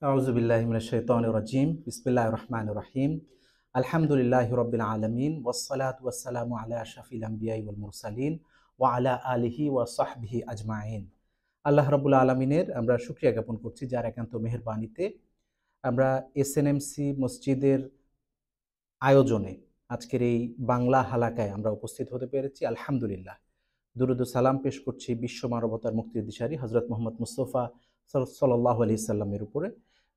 আউযু বিল্লাহি মিনাশ শাইতানির রাজিম। বিসমিল্লাহির রহমানির রহিম। আলহামদুলিল্লাহি রাব্বিল আলামিন ওয়াসসালাতু ওয়াসসালামু আলা আশরাফিল আমবিয়াই ওয়াল মুরসালিন ওয়া আলা আলিহি ওয়া সাহবিহি আজমাইন। আল্লাহ রাব্বুল আলামিনের আমরা শুকরিয়া জ্ঞাপন করছি যার একান্ত মেহেরবানিতে আমরা এসএনএমসি মসজিদের আয়োজনে আজকের এই বাংলা হালাকায় আমরা উপস্থিত হতে পেরেছি। আলহামদুলিল্লাহ। দুরূদ ও সালাম পেশ করছি বিশ্ব মানবতার মুক্তির দিশারি হযরত মুহাম্মদ মুস্তাফা সাল্লাল্লাহু আলাইহি সাল্লামের উপরে,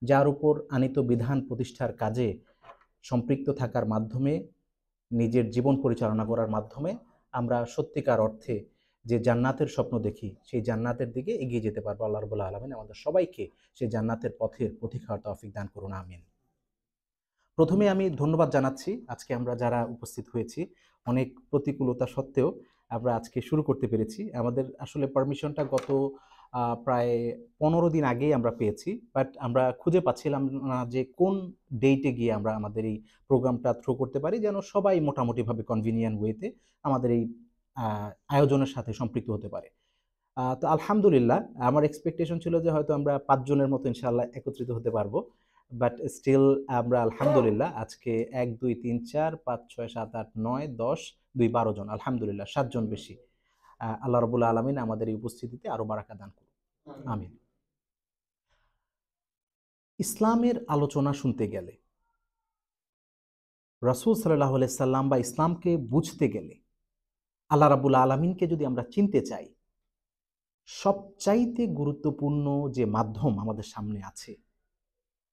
যার উপর আনিত বিধান প্রতিষ্ঠার কাজে সম্পৃক্ত থাকার মাধ্যমে, নিজের জীবন পরিচালনা করার মাধ্যমে আমরা সত্যিকার অর্থে যে জান্নাতের স্বপ্ন দেখি সেই জান্নাতের দিকে এগিয়ে যেতে পারবো। আল্লাহ রাব্বুল আলামিন আমাদের সবাইকে সেই জান্নাতের পথের পথিক হওয়ার তৌফিক দান করুন, আমিন। প্রথমে আমি ধন্যবাদ জানাচ্ছি আজকে আমরা যারা উপস্থিত হয়েছি, অনেক প্রতিকূলতা সত্ত্বেও আমরা আজকে শুরু করতে পেরেছি। আমাদের আসলে পারমিশনটা গত প্রায় 15 দিন আগেই আমরা পেয়েছি, বাট আমরা খুঁজে পাচ্ছিলাম না যে কোন ডেটে গিয়ে আমরা আমাদের এই প্রোগ্রামটা থ্রো করতে পারি, যেন সবাই মোটামুটিভাবে কনভিনিয়েন্ট ওয়েতে আমাদের এই আয়োজনের সাথে সম্পৃক্ত হতে পারে। তো আলহামদুলিল্লাহ, আমার এক্সপেকটেশন ছিল যে হয়তো আমরা 5 জনের মতো ইনশাআল্লাহ একত্রিত হতে পারবো, বাট স্টিল আমরা আলহামদুলিল্লাহ আজকে 1 2 3 4 5 6 7 8 9 10 2 12 জন, আলহামদুলিল্লাহ 7 জন বেশি। আল্লাহ রাব্বুল আলামিন আমাদের এই উপস্থিতিতে আরো বারাকা দান করুন, আমিন। ইসলামের আলোচনা শুনতে গেলে, রাসূল সাল্লাল্লাহু আলাইহি সাল্লাম বা ইসলামকে বুঝতে গেলে, আল্লাহ রাব্বুল আলামিনকে যদি আমরা চিনতে চাই, সবচাইতে গুরুত্বপূর্ণ যে মাধ্যম আমাদের সামনে আছে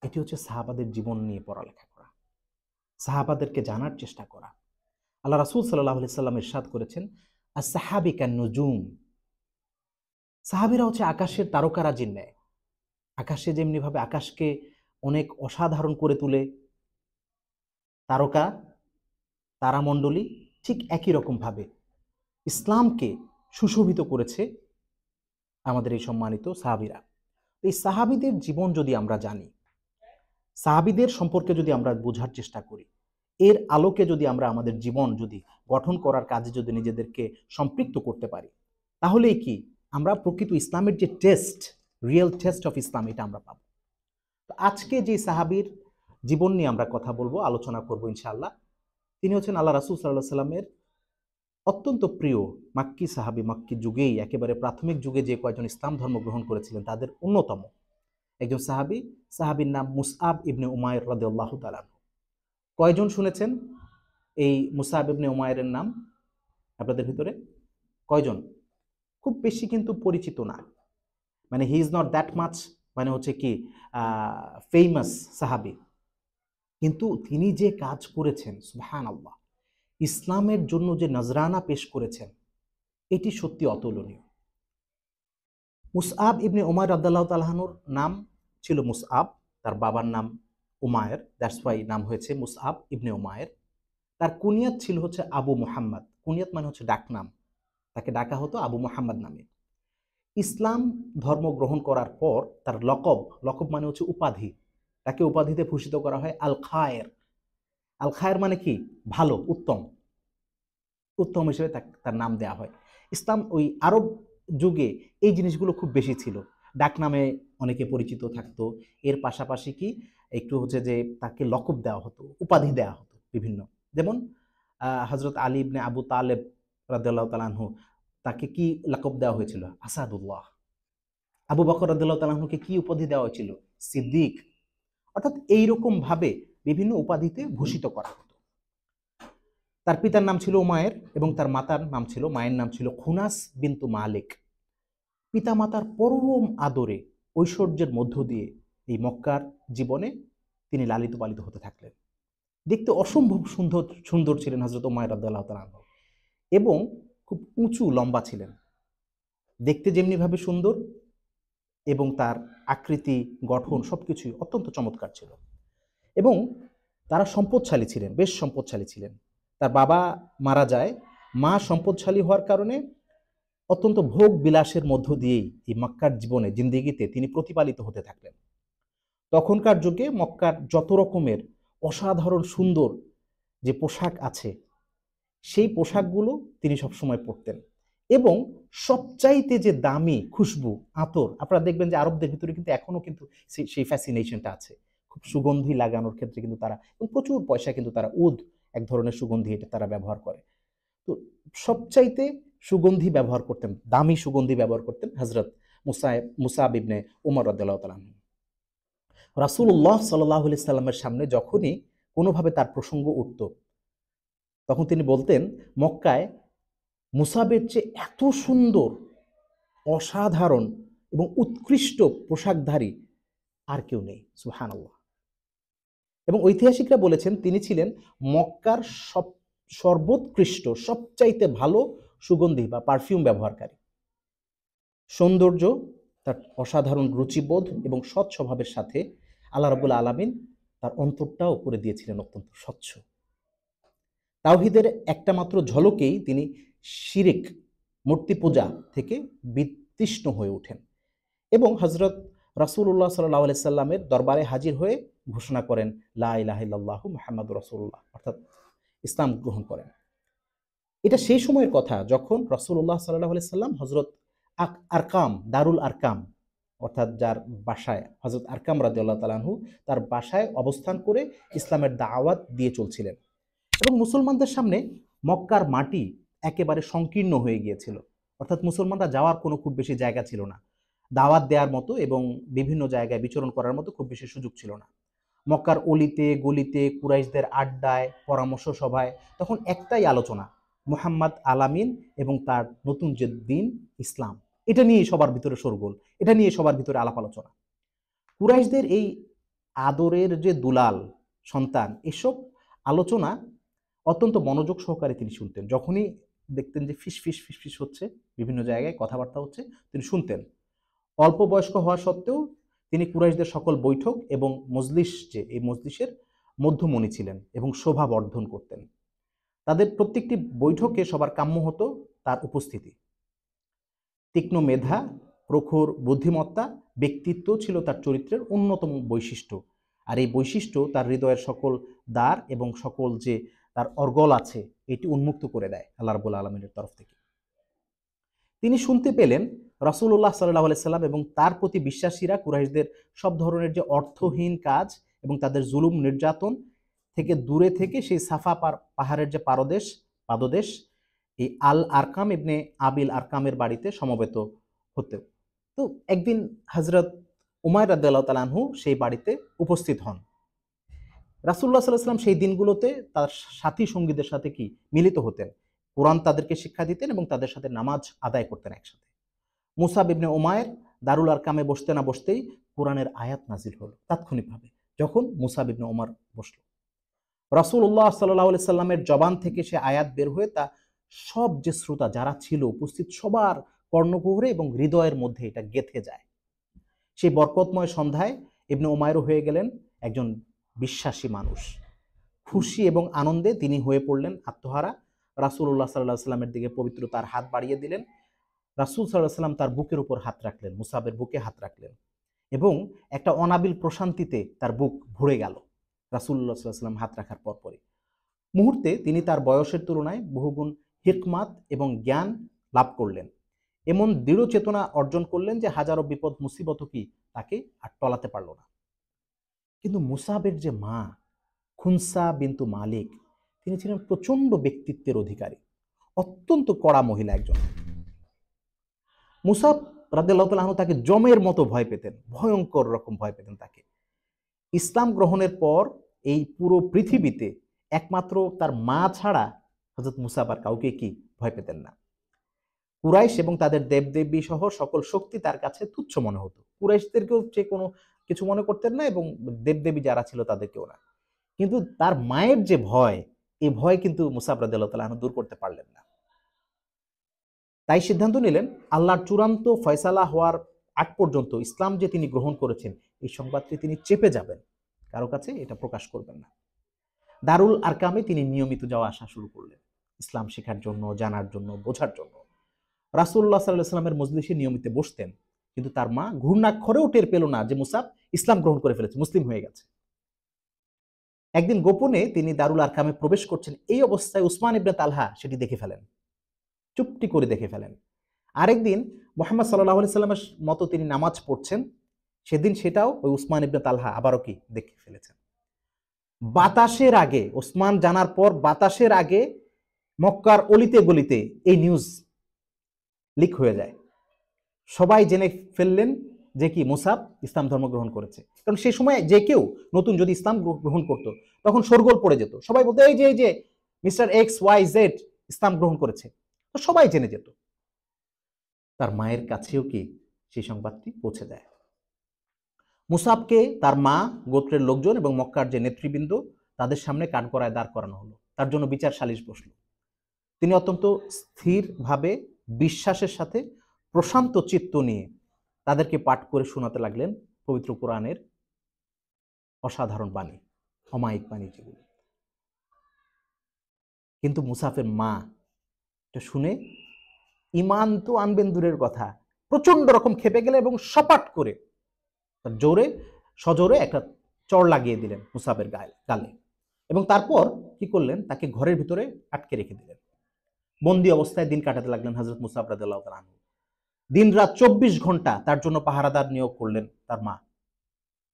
এটি হচ্ছে সাহাবাদের জীবন নিয়ে পড়ালেখা করা, সাহাবাদেরকে জানার চেষ্টা করা। আল্লাহ রাসূল সাল্লাল্লাহু আলাইহি সাল্লাম ইরশাদ করেছেন, আস-সাহাবী কান-নুজুম। সাহাবীরা হচ্ছে আকাশের তারকারাজির ন্যায়। আকাশে যেমনিভাবে আকাশকে অনেক অসাধারণ করে তোলে তারকা, তারামণ্ডলী, ঠিক একই রকমভাবে ইসলামকে সুশোভিত করেছে আমাদের এই সম্মানিত সাহাবীরা। এই সাহাবীদের জীবন যদি আমরা জানি, সাহাবীদের সম্পর্কে যদি আমরা বোঝার চেষ্টা করি, এর আলোকে যদি আমরা আমাদের জীবন যদি গঠন করার কাজে যদি নিজেদেরকে সম্পৃক্ত করতে পারি, তাহলেই কি আমরা প্রকৃত ইসলামের যে test, real test of Islam, এটা আমরা পাবো। তো আজকে যে সাহাবীর জীবন নিয়ে আমরা কথা বলবো, আলোচনা করবো ইনশাআল্লাহ, তিনি হচ্ছেন আল্লাহ রাসূল সাল্লাল্লাহু আলাইহি সাল্লামের অত্যন্ত প্রিয় মাক্কি সাহাবী। মাক্কি যুগেই একেবারে প্রাথমিক যুগে যে কয়েকজন ইসলাম ধর্ম গ্রহণ করেছিলেন তাদের অন্যতম একজন সাহাবী। সাহাবীর নাম মুসআব ইবনে উমাইর রাদিয়াল্লাহু তাআলা আনহু। কয়জন শুনেছেন এই মুসআব ইবনে উমাইরের নাম আপনাদের ভিতরে? কয়জন? খুব বেশি কিন্তু পরিচিত না, মানে he is not that much, মানে হচ্ছে কি ফেমাস সাহাবী, কিন্তু তিনি যে কাজ করেছেন সুবহানাল্লাহ, ইসলামের জন্য যে নজরানা পেশ করেছেন এটি সত্যি অতুলনীয়। মুসআব ইবনে উমাইর রাদিয়াল্লাহু তাআলা আনহুর নাম ছিল মুসআব, তার বাবার নাম উমায়ের, দ্যাটস ওয়াই নাম হয়েছে মুসআব ইবনে উমায়ের। তার কুনিয়াত ছিল হচ্ছে আবু মুহাম্মদ। কুনিয়াত মানে হচ্ছে ডাকনাম, তাকে ডাকা হতো আবু মুহাম্মদ নামে। ইসলাম ধর্ম গ্রহণ করার পর তার লকব, লকব মানে হচ্ছে উপাধি, তাকে উপাধিতে ভূষিত করা হয় আল খায়ের। আল খায়ের মানে কি? ভালো, উত্তম, উত্তম হিসেবে তার নাম দেয়া হয়। ইসলাম ওই আরব যুগে এই জিনিসগুলো খুব বেশি ছিল, ডাক নামে অনেকে পরিচিত থাকতো। এর পাশাপাশি কি একটু হচ্ছে যে তাকে লকব দেওয়া হতো, উপাধি দেওয়া হতো বিভিন্ন। যেমন হযরত আলী ইবনে আবু তালেব রাদিয়াল্লাহু তাআলা আনহু, তাকে কি লকব দেওয়া হয়েছিল? আসাদুল্লাহ। আবু বকর রাদিয়াল্লাহু তাআলা আনহুকে কি উপাধি দেওয়া হয়েছিল? সিদ্দিক। অর্থাৎ এইরকম ভাবে বিভিন্ন উপাধিতে ভূষিত করা হতো। তার পিতার নাম ছিল উমায়ের এবং তার মাতার নাম ছিল, মায়ের নাম ছিল খুনাস বিনতু মালিক। পিতা মাতার পরম আদরে, ঐশ্বর্যের মধ্য দিয়ে এই মক্কার জীবনে তিনি লালিত পালিত হতে থাকলেন। দেখতে অসম্ভব সুন্দর সুন্দর ছিলেন হযরত উমাইর রাদিয়াল্লাহু তাআলা আনহু, এবং খুব উঁচু লম্বা ছিলেন। দেখতে যেমনিভাবে সুন্দর এবং তার আকৃতি, গঠন সবকিছুই অত্যন্ত চমৎকার ছিল। এবং তারা সম্পদশালী ছিলেন, বেশ সম্পদশালী ছিলেন। তার বাবা মারা যায়, মা সম্পদশালী হওয়ার কারণে অত্যন্ত ভোগ বিলাসের মধ্য দিয়েই এই মক্কার জীবনে, জিন্দেগিতে তিনি প্রতিপালিত হতে থাকলেন। তখনকার যুগে মক্কার যত রকমের অসাধারণ সুন্দর যে পোশাক আছে, সেই পোশাকগুলো তিনি সবসময় পরতেন। এবং সবচাইতে যে দামি খুশবু আতর, আপনারা দেখবেন যে আরবদের ভিতরে কিন্তু এখনো কিন্তু সেই ফ্যাসিনেশনটা আছে, খুব সুগন্ধি লাগানোর ক্ষেত্রে কিন্তু তারা, এবং প্রচুর পয়সা কিন্তু তারা উদ এক ধরনের সুগন্ধি, এটা তারা ব্যবহার করে। তো সবচাইতে সুগন্ধি ব্যবহার করতেন, দামি সুগন্ধি ব্যবহার করতেন হযরত মুসাব ইবনে উমর রাদিয়াল্লাহু তাআলা আনহু। রাসূলুল্লাহ সাল্লাল্লাহু আলাইহি সাল্লামের সামনে যখনই কোনোভাবে তার প্রসঙ্গ উঠত, তখন তিনি বলতেন, মক্কায় মুসাবের চেয়ে এত সুন্দর, অসাধারণ এবং উৎকৃষ্ট পোশাকধারী আর কেউ নেই, সুবহানাল্লাহ। এবং ঐতিহাসিকরা বলেছেন তিনি ছিলেন মক্কার সর্বোৎকৃষ্ট, সবচাইতে ভালো সুগন্ধি বা পারফিউম ব্যবহারকারী। সৌন্দর্য, তার অসাধারণ রুচিবোধ এবং সৎ স্বভাবের সাথে আল্লাহ রাব্বুল আলামিন তার অন্তরটাও করে দিয়েছিলেন অত্যন্ত স্বচ্ছ। তাওহীদের একটা মাত্র ঝলকেই তিনি শিরিক, মূর্তি পূজা থেকে বিতৃষ্ণ হয়ে ওঠেন এবং হযরত রাসূলুল্লাহ সাল্লাল্লাহু আলাইহি সাল্লামের দরবারে হাজির হয়ে ঘোষণা করেন লা ইলাহা ইল্লাল্লাহু মুহাম্মাদুর রাসূলুল্লাহ, অর্থাৎ ইসলাম গ্রহণ করেন। এটা সেই সময়ের কথা যখন রাসূলুল্লাহ সাল্লাল্লাহু আলাইহি সাল্লাম হযরত আরকাম, দারুল আরকাম, অর্থাৎ যার বাসায় হযরত আরকাম রাদিয়াল্লাহু তাআলা আনহু, তার বাসায় অবস্থান করে ইসলামের দাওয়াত দিয়ে চলছিলেন এবং মুসলমানদের সামনে মক্কার মাটি একেবারে সংকীর্ণ হয়ে গিয়েছিল, অর্থাৎ মুসলমানরা যাওয়ার কোনো খুব বেশি জায়গা ছিল না, দাওয়াত দেওয়ার মতো এবং বিভিন্ন জায়গায় বিচরণ করার মতো খুব বেশি সুযোগ ছিল না। মক্কার অলিতে গলিতে, কুরাইশদের আড্ডায়, পরামর্শ সভায় তখন একটাই আলোচনা, মুহাম্মদ আলামিন এবং তার নতুন যে দিন ইসলাম, এটা নিয়ে সবার ভিতরে শোরগোল, এটা নিয়ে সবার ভিতরে আলাপ আলোচনা। কুরাইশদের এই আদরের যে দুলাল সন্তান, এসব আলোচনা অত্যন্ত মনোযোগ সহকারে তিনি শুনতেন। যখনই দেখতেন যে ফিস ফিস ফিস ফিস হচ্ছে, বিভিন্ন জায়গায় কথাবার্তা হচ্ছে, তিনি শুনতেন। অল্প বয়স্ক হওয়া সত্ত্বেও তিনি কুরাইশদের সকল বৈঠক এবং মজলিস, যে এই মজলিসের মধ্যমণি ছিলেন এবং শোভা বর্ধন করতেন। তাদের প্রত্যেকটি বৈঠকে সবার কাম্য হতো তার উপস্থিতি। তীক্ষ্ণ মেধা, প্রখর বুদ্ধিমত্তা, ব্যক্তিত্ব ছিল তার চরিত্রের অন্যতম বৈশিষ্ট্য। আর এই বৈশিষ্ট্য তার হৃদয়ের সকল দ্বার এবং সকল যে তার অর্গল আছে, এটি উন্মুক্ত করে দেয় আল্লাহ রাব্বুল আলামিনের তরফ থেকে। তিনি শুনতে পেলেন রাসূলুল্লাহ সাল্লাল্লাহু আলাইহি সাল্লাম এবং তার প্রতি বিশ্বাসীরা কুরাইশদের সব ধরনের যে অর্থহীন কাজ এবং তাদের জুলুম নির্যাতন থেকে দূরে থেকে সেই সাফা পাহাড়ের যে পাদদেশ, এই আল আরকাম ইবনে আবিল আরকামের বাড়িতে সমবেত হতে। তো একদিন হযরত উমাইর রাদিয়াল্লাহু তাআলা আনহু সেই বাড়িতে উপস্থিত হন। রাসূলুল্লাহ সাল্লাল্লাহু আলাইহি ওয়াসাল্লাম সেই দিনগুলোতে তার সাথী সঙ্গীদের সাথে কি মিলিত হতেন, কোরআন তাদেরকে শিক্ষা দিতেন এবং তাদের সাথে নামাজ আদায় করতেন একসাথে। মুসাব ইবনে উমায়ের দারুল আরকামে বসতে না বসতেই কোরআনের আয়াত নাজিল হলো তাৎক্ষণিকভাবে, যখন মুসাব ইবনে উমার বসল। রাসূলুল্লাহ সাল্লাল্লাহু আলাইহি সাল্লামের জবান থেকে সে আয়াত বের হয়ে তা সব যে শ্রোতা যারা ছিল উপস্থিত সবার কর্ণকুহরে এবং হৃদয়ের মধ্যে এটা গেঁথে যায়। সেই বরকতময় সন্ধ্যায় ইবনে উমায়রও হয়ে গেলেন একজন বিশ্বাসী মানুষ। খুশি এবং আনন্দে তিনি হয়ে পড়লেন আত্মহারা। রাসূলুল্লাহ সাল্লাল্লাহু আলাইহি সাল্লামের দিকে পবিত্র তার হাত বাড়িয়ে দিলেন। রাসূল সাল্লাল্লাহু আলাইহি সাল্লাম তার বুকের উপর হাত রাখলেন, মুসাবের বুকে হাত রাখলেন এবং একটা অনাবিল প্রশান্তিতে তার বুক ভরে গেল রাসূলুল্লাহ সাল্লাল্লাহু আলাইহি সাল্লাম হাত রাখার পরপরই। মুহূর্তে তিনি তার বয়সের তুলনায় বহুগুণ হিকমাত এবং জ্ঞান লাভ করলেন, এমন দৃঢ় চেতনা অর্জন করলেন যে হাজারো বিপদ মুসিবতও কি তাকে আর টলাতে পারল না। কিন্তু মুসাবের যে মা খুনসা বিনতু মালিক, তিনি ছিলেন প্রচণ্ড ব্যক্তিত্বের অধিকারী, অত্যন্ত কড়া মহিলা একজন। মুসাব রাদিয়াল্লাহু তাআলা আনহু তাকে জমের মতো ভয় পেতেন, ভয়ঙ্কর রকম ভয় পেতেন তাকে। ইসলাম গ্রহণের পর এই পুরো পৃথিবীতে একমাত্র তার মা ছাড়া হযরত মুসাব আর কাউকে কি ভয় পেতেন না। কুরাইশ এবং তাদের দেবদেবী সহ সকল শক্তি তার কাছে তুচ্ছ মনে হতো। কুরাইশদেরকেও যে কোনো কিছু মনে করতেন না এবং দেবদেবী যারা ছিল তাদেরকেও না। কিন্তু তার মায়ের যে ভয়, এই ভয় কিন্তু মুসাব রাদিয়াল্লাহু তাআলা আনহু দূর করতে পারলেন না। তাই সিদ্ধান্ত নিলেন আল্লাহর চূড়ান্ত ফয়সালা হওয়ার আগ পর্যন্ত ইসলাম যে তিনি গ্রহণ করেছেন এই সংবাদটি তিনি চেপে যাবেন, কারো কাছে এটা প্রকাশ করবেন না। দারুল আরকামে তিনি নিয়মিত যাওয়া আসা শুরু করলেন ইসলাম শেখার জন্য, জানার জন্য, বোঝার জন্য। রাসূলুল্লাহ সাল্লাল্লাহু আলাইহি সাল্লামের মজলিসে নিয়মিত বসতেন, কিন্তু তার মা ঘূর্ণাক্ষরেও টের পেল না যে মুসাব ইসলাম গ্রহণ করে ফেলেছে, মুসলিম হয়ে গেছে। একদিন গোপনে তিনি দারুল আরকামে প্রবেশ করছেন, এই অবস্থায় উসমান ইবনে তালহা সেটি দেখে ফেলেন। চুপটি করে দেখে ফেলেন। আরেকদিন মুহাম্মদ সাল্লাল্লাহু আলাইহি সাল্লামের মতো তিনি নামাজ পড়ছেন, সেদিন সেটাও ওই উসমান ইবনে তালহা আবারও কি দেখে ফেলেছেন। বাতাসের আগে, ওসমান জানার পর বাতাসের আগে মক্কার অলিতে গলিতে এই নিউজ লিক হয়ে যায়। সবাই জেনে ফেললেন যে কি মুসাব ইসলাম ধর্ম গ্রহণ করেছে। কারণ সেই সময় যে কেউ নতুন যদি ইসলাম গ্রহণ করত তখন শোরগোল পড়ে যেত, সবাই বলতো এই যে মিস্টার এক্স ওয়াই জেড ইসলাম গ্রহণ করেছে, তো সবাই জেনে যেত। তার মায়ের কাছেও কি সেই সংবাদটি পৌঁছে দেয়। মুসাবকে তার মা, গোত্রের লোকজন এবং মক্কার যে নেতৃবৃন্দ তাদের সামনে কাঠগড়ায় দাঁড় করানো হলো, তার জন্য বিচার সালিশ বসল। তিনি অত্যন্ত স্থিরভাবে বিশ্বাসের সাথে প্রশান্ত চিত্ত নিয়ে তাদেরকে পাঠ করে শোনাতে লাগলেন পবিত্র কোরআনের অসাধারণ বাণী, অমায়িক বাণী যেগুলো। কিন্তু মুসাফের মা এটা শুনে ইমান তো আনবেন দূরের কথা, প্রচন্ড রকম খেপে গেলে এবং সপাট করে জোরে সজোরে একটা চড় লাগিয়ে দিলেন মুসাফের গালে এবং তারপর কি করলেন, তাকে ঘরের ভিতরে আটকে রেখে দিলেন। বন্দি অবস্থায় দিন কাটাতে লাগলেন হযরত মুসাব রাদিয়াল্লাহু তাআলা আনহু। দিন রাত 24 ঘন্টা তার জন্য পাহারাদার নিয়োগ করলেন তার মা,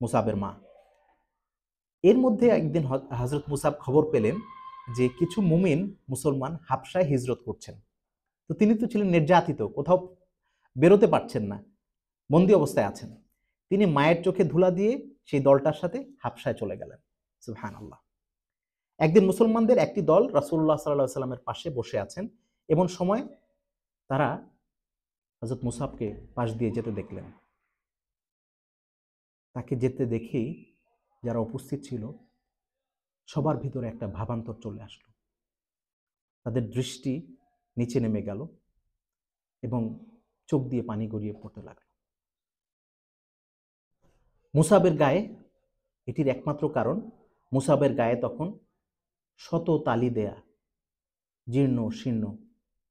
মুসাবের মা। এর মধ্যে একদিন হযরত মুসাব খবর পেলেন যে কিছু মুমিন মুসলমান হাবশায় হিজরত করছেন। তো তিনি তো ছিলেন নির্যাতিত, কোথাও বেরোতে পারছেন না, বন্দি অবস্থায় আছেন। তিনি মায়ের চোখে ধুলা দিয়ে সেই দলটার সাথে হাবশায় চলে গেলেন। সুবহানাল্লাহ। একদিন মুসলমানদের একটি দল রাসূলুল্লাহ সাল্লাল্লাহু আলাইহি ওয়াসাল্লামের পাশে বসে আছেন, এমন সময় তারা হযরত মুসাবকে পাশ দিয়ে যেতে দেখলেন। তাকে যেতে দেখেই যারা উপস্থিত ছিল সবার ভিতরে একটা ভাবান্তর চলে আসলো। তাদের দৃষ্টি নিচে নেমে গেল এবং চোখ দিয়ে পানি গড়িয়ে পড়তে লাগলো। মুসাবের গায়ে, এটির একমাত্র কারণ মুসাবের গায়ে তখন শত তালি দেয়া জীর্ণ শীর্ণ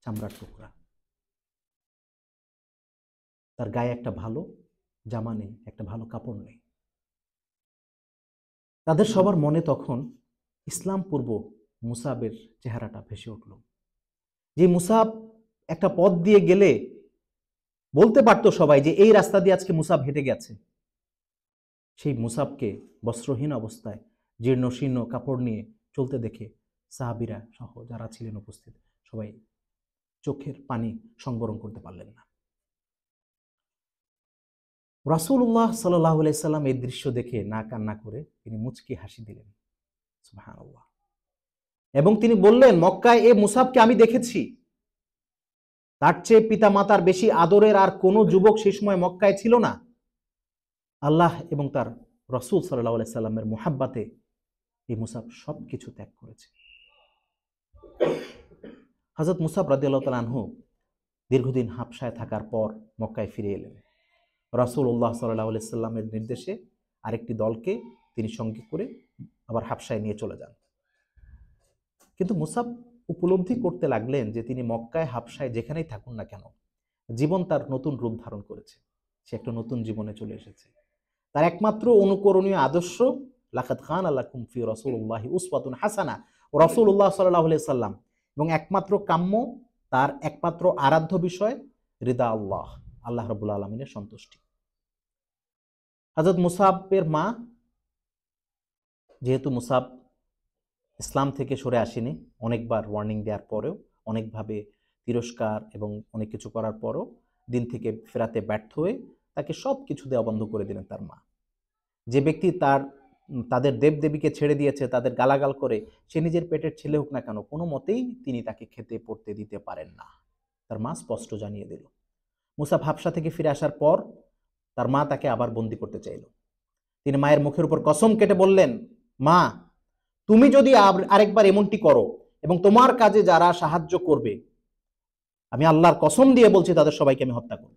চামড়ার টুকরা। তার গায়ে একটা ভালো জামা নেই, একটা ভালো কাপড় নেই। তাদের সবার মনে তখন ইসলাম পূর্ব মুসাবের চেহারাটা ভেসে উঠল। যে মুসাব একটা পথ দিয়ে গেলে বলতে পারতো সবাই যে এই রাস্তা দিয়ে আজকে মুসাব হেঁটে গেছে, সেই মুসাবকে বস্ত্রহীন অবস্থায় জীর্ণ শীর্ণ কাপড় নিয়ে চলতে দেখে সাহাবীরা সহ যারা ছিলেন উপস্থিত সবাই চোখের পানি সংবরণ করতে পারলেন না। রাসূলুল্লাহ সাল্লাল্লাহু আলাইহি সাল্লাম এই দৃশ্য দেখে না কান্না করে তিনি মুচকি হাসি দিলেন। সুবহানাল্লাহ। এবং তিনি বললেন, মক্কায় এ মুসাবকে আমি দেখেছি, তার চেয়ে পিতা মাতার বেশি আদরের আর কোনো যুবক সেই সময় মক্কায় ছিল না। আল্লাহ এবং তার রাসূল সাল্লাল্লাহু আলাইহি সাল্লামের মুহাব্বতে এই মুসাব সবকিছু ত্যাগ করেছে। হযরত মুসাব রাদিয়াল্লাহু তাআলা আনহু দীর্ঘদিন হাবশায় থাকার পর মক্কায় ফিরে এলেন। রাসূলুল্লাহ সাল্লাল্লাহু আলাইহি সাল্লামের নির্দেশে আরেকটি দলকে তিনি সঙ্গে করে আবার হাবশায় নিয়ে চলে যান। কিন্তু মুসাব উপলব্ধি করতে লাগলেন যে তিনি মক্কায় হাবশায় যেখানেই থাকুন না কেন জীবন তার নতুন রূপ ধারণ করেছে, সে একটা নতুন জীবনে চলে এসেছে। তার একমাত্র অনুকরণীয় আদর্শ লাকাদ কানা লাকুম ফি রাসূলিল্লাহি উসওয়াতুন হাসানা, রাসূলুল্লাহ সাল্লাল্লাহু আলাইহি সাল্লাম, এবং একমাত্র কাম্য, তার একমাত্র আরাধ্য বিষয় রিদা আল্লাহ, আল্লাহ রাব্বুল আলামিনের সন্তুষ্টি। হযরত মুসাবের মা, যেহেতু মুসাব ইসলাম থেকে সরে আসেনি, অনেকবার ওয়ার্নিং দেওয়ার পরেও, অনেকভাবে তিরস্কার এবং অনেক কিছু করার পরও দিন থেকে ফেরাতে ব্যর্থ হয়ে তাকে সব কিছু দেওয়া বন্ধ করে দিলেন তার মা। যে ব্যক্তি তাদের দেবদেবীকে ছেড়ে দিয়েছে, তাদের গালাগাল করে, সে নিজের পেটের ছেলে হোক না কেন, কোনো মতেই তিনি তাকে খেতে পড়তে দিতে পারেন না, তার মা স্পষ্ট জানিয়ে দিল। মুসাব হাবশা থেকে ফিরে আসার পর তার মা তাকে আবার বন্দি করতে চাইল। তিনি মায়ের মুখের উপর কসম কেটে বললেন, মা, তুমি যদি আরেকবার এমনটি করো এবং তোমার কাজে যারা সাহায্য করবে, আমি আল্লাহর কসম দিয়ে বলছি তাদের সবাইকে আমি হত্যা করব।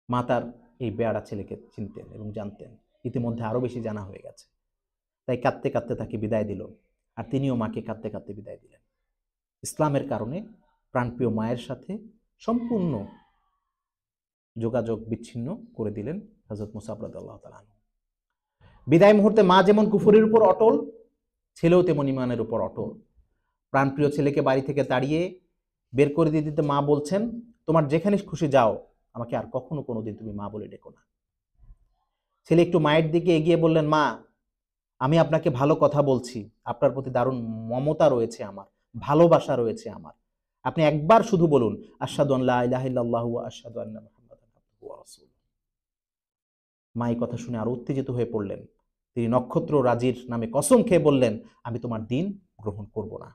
মা তার এই বেয়াড়া ছেলেকে চিনতেন এবং জানতেন, ইতিমধ্যে আরো বেশি জানা হয়ে গেছে, তাই কাঁদতে কাঁদতে তাকে বিদায় দিল, আর তিনিও মাকে কাঁদতে কাঁদতে বিদায় দিলেন। ইসলামের কারণে প্রাণপ্রিয় মায়ের সাথে সম্পূর্ণ যোগাযোগ বিচ্ছিন্ন করে দিলেন হযরত মুসাব রাদিয়াল্লাহু তাআলা আনহু। বিদায় মুহূর্তে মা যেমন কুফরের উপর অটল, ছেলেও তেমন ঈমানের উপর অটল। প্রাণপ্রিয় ছেলেকে বাড়ি থেকে তাড়িয়ে বের করে দিয়ে দিতে মা বলছেন, তোমার যেখানে খুশি যাও, আমাকে আর কখনো কোনোদিন তুমি মা বলে ডেকো না। ছেলে একটু মায়ের দিকে এগিয়ে বললেন, মা আমি আপনাকে ভালো কথা বলছি, আপনার প্রতি দারুণ মমতা রয়েছে আমার, ভালোবাসা রয়েছে আমার, আপনি একবার শুধু বলুন আশহাদু আল্লা ইলাহা ইল্লাল্লাহু ওয়া আশহাদু আন্না মুহাম্মাদান আবদুহু ওয়া রাসূলুহু। মা এই কথা শুনে আরো উত্তেজিত হয়ে পড়লেন। তিনি নক্ষত্র রাজির নামে কসম খেয়ে বললেন, আমি তোমার দিন গ্রহণ করব না।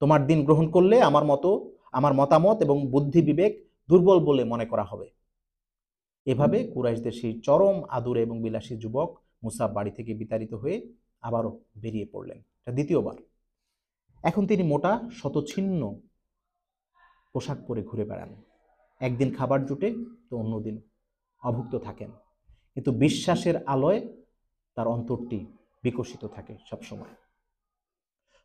তোমার দিন গ্রহণ করলে আমার মতামত এবং বুদ্ধি বিবেক দুর্বল বলে মনে করা হবে। এভাবে কুরাইশদের সেই চরম আদুরে এবং বিলাসী যুবক মুসাব বাড়ি থেকে বিতাড়িত হয়ে আবারও বেরিয়ে পড়লেন। এটা দ্বিতীয়বার। এখন তিনি মোটা শতছিন্ন পোশাক পরে ঘুরে বেড়ান। একদিন খাবার জুটে তো অন্যদিন অভুক্ত থাকেন, কিন্তু বিশ্বাসের আলোয় তার অন্তরটি বিকশিত থাকে সবসময়।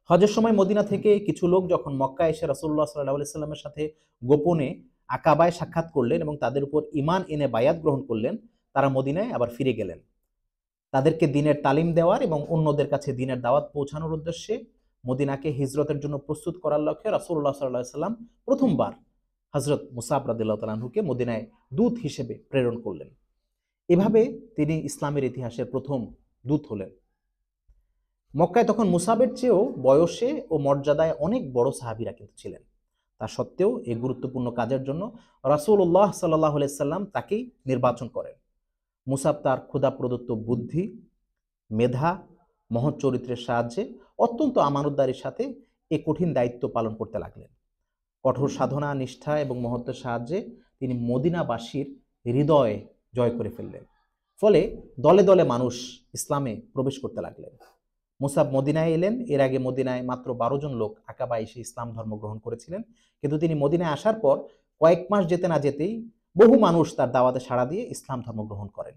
হজের সময় মদিনা থেকে কিছু লোক যখন মক্কা এসে রাসূলুল্লাহ সাল্লাল্লাহু আলাইহি সাল্লামের সাথে গোপনে আকাবায় সাক্ষাৎ করলেন এবং তাদের উপর ঈমান এনে বায়াত গ্রহণ করলেন, তারা মদিনায় আবার ফিরে গেলেন। তাদেরকে দ্বীনের তালিম দেওয়ার এবং অন্যদের কাছে দ্বীনের দাওয়াত পৌঁছানোর উদ্দেশ্যে মদিনাকে হিজরতের জন্য প্রস্তুত করার লক্ষ্যে রাসূলুল্লাহ সাল্লাল্লাহু আলাইহি সাল্লাম প্রথমবার হযরত মুসাব রাদিয়াল্লাহু তাআলা আনহুকে মদিনায় দূত হিসেবে প্রেরণ করলেন। এভাবে তিনি ইসলামের ইতিহাসের প্রথম দূত হলেন। মক্কায় তখন মুসাবের চেয়েও বয়সে ও মর্যাদায় অনেক বড় সাহাবীরা কিন্তু ছিলেন। তা সত্ত্বেও এই গুরুত্বপূর্ণ কাজের জন্য রাসূলুল্লাহ সাল্লাল্লাহু আলাইহি সাল্লাম তাকেই নির্বাচন করেন। মুসাব তার খোদা প্রদত্ত বুদ্ধি, মেধা, মহৎ চরিত্রের সাহায্যে অত্যন্ত আমানতদারির সাথে এ কঠিন দায়িত্ব পালন করতে লাগলেন। কঠোর সাধনা, নিষ্ঠা এবং মহত্বের সাহায্যে তিনি মদিনাবাসীর হৃদয়ে জয় করে ফেললেন। ফলে দলে দলে মানুষ ইসলামে প্রবেশ করতে লাগলেন। মুসাব মদিনায় এলেন। এর আগে মদিনায় মাত্র 12 জন লোক আকাবা এসে ইসলাম ধর্ম গ্রহণ করেছিলেন, কিন্তু তিনি মদিনায় আসার পর কয়েক মাস যেতে না যেতেই বহু মানুষ তার দাওয়াতে সাড়া দিয়ে ইসলাম ধর্ম গ্রহণ করেন।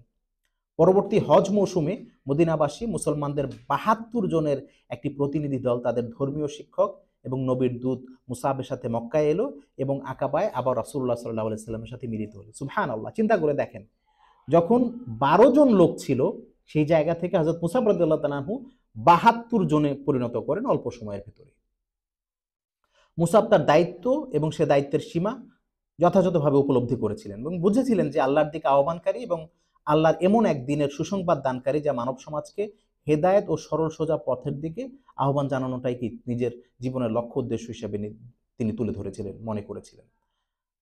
পরবর্তী হজ মৌসুমে মদিনাবাসী মুসলমানদের 72 জনের একটি প্রতিনিধি দল তাদের ধর্মীয় শিক্ষক এবং নবীর দূত মুসাবের সাথে মক্কায় এলো এবং আকাবায় আবার রাসূলুল্লাহ সাল্লাল্লাহু আলাইহি সাল্লামের সাথে মিলিত হলো। সুবহানাল্লাহ, চিন্তা করে দেখেন, যখন 12 জন লোক ছিল সেই জায়গা থেকে হযরত মুসাব রাদিয়াল্লাহু তাআলা আনহু 72 জনে পরিণত করেন অল্প সময়ের ভেতরে। মুসাব তার দায়িত্ব এবং সে দায়িত্বের সীমা যথাযথভাবে উপলব্ধি করেছিলেন এবং বুঝেছিলেন যে আল্লাহর দিকে আহ্বানকারী এবং আল্লাহর এমন এক দিনের সুসংবাদ দানকারী যা মানব সমাজকে হেদায়েত ও সরল সোজা পথের দিকে আহ্বান জানানোটাই কি নিজের জীবনের লক্ষ্য উদ্দেশ্য হিসেবে তিনি তুলে ধরেছিলেন, মনে করেছিলেন।